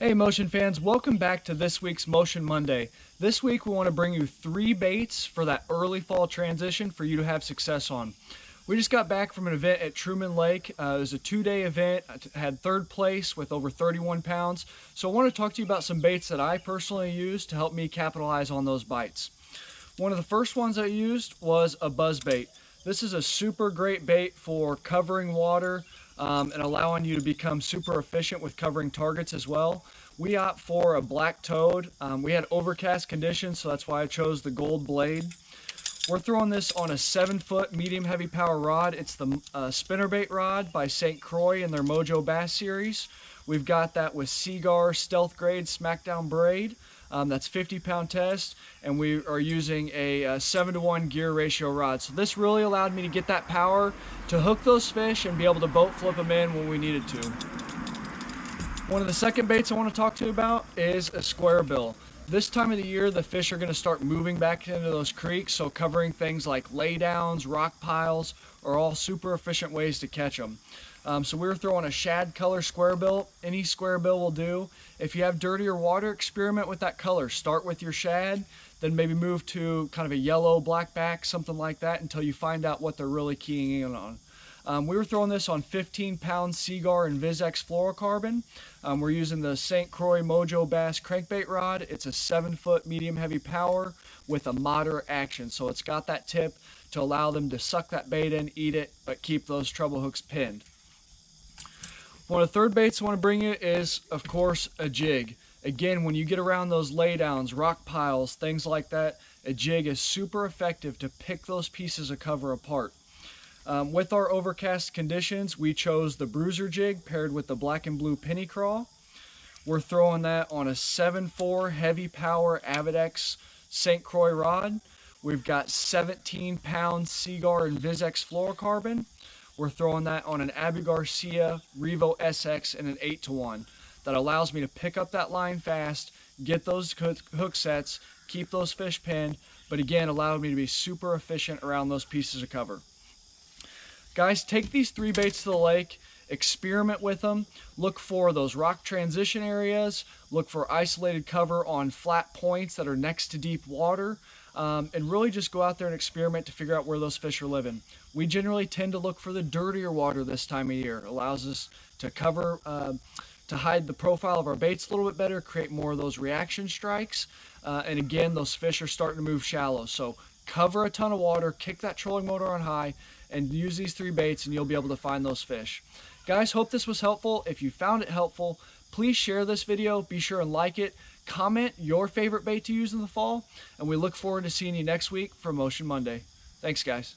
Hey Motion fans, welcome back to this week's Motion Monday. This week we want to bring you 3 baits for that early fall transition for you to have success on. We just got back from an event at Truman Lake. It was a 2-day event. I had 3rd place with over 31 pounds. So I want to talk to you about some baits that I personally used to help me capitalize on those bites. One of the first ones I used was a buzz bait. This is a super great bait for covering water and allowing you to become super efficient with covering targets as well. We opt for a black toad. We had overcast conditions, so that's why I chose the gold blade. We're throwing this on a 7-foot medium heavy power rod. It's the spinnerbait rod by St. Croix in their Mojo Bass series. We've got that with Seaguar Stealth Grade Smackdown Braid. That's 50-pound test, and we are using a 7-to-1 gear ratio rod. So this really allowed me to get that power to hook those fish and be able to boat flip them in when we needed to. One of the second baits I want to talk to you about is a square bill. This time of the year, the fish are going to start moving back into those creeks, so covering things like laydowns, rock piles, are all super efficient ways to catch them. So we were throwing a shad color square bill. Any square bill will do. If you have dirtier water, experiment with that color. Start with your shad, then maybe move to kind of a yellow black back, something like that, until you find out what they're really keying in on. We were throwing this on 15-pound Seaguar and VizX fluorocarbon. We're using the St. Croix Mojo Bass crankbait rod. It's a 7-foot medium heavy power with a moderate action. So it's got that tip to allow them to suck that bait in, eat it, but keep those treble hooks pinned. One of the third baits I want to bring you is, of course, a jig. Again, when you get around those laydowns, rock piles, things like that, a jig is super effective to pick those pieces of cover apart. With our overcast conditions, we chose the Bruiser jig paired with the black and blue penny crawl. We're throwing that on a 7.4 heavy power Avidex St. Croix rod. We've got 17-pound Seaguar and VizX fluorocarbon. We're throwing that on an Abu Garcia Revo SX and an 8-to-1. That allows me to pick up that line fast, get those hook sets, keep those fish pinned, but again, allowed me to be super efficient around those pieces of cover. Guys, take these 3 baits to the lake, experiment with them, look for those rock transition areas, look for isolated cover on flat points that are next to deep water, and really just go out there and experiment to figure out where those fish are living. We generally tend to look for the dirtier water this time of year. It allows us to cover, to hide the profile of our baits a little bit better, create more of those reaction strikes, and again, those fish are starting to move shallow. So cover a ton of water, kick that trolling motor on high, and use these 3 baits and you'll be able to find those fish. Guys, hope this was helpful. If you found it helpful, please share this video, be sure and like it, comment your favorite bait to use in the fall, and we look forward to seeing you next week for Motion Monday. Thanks, guys.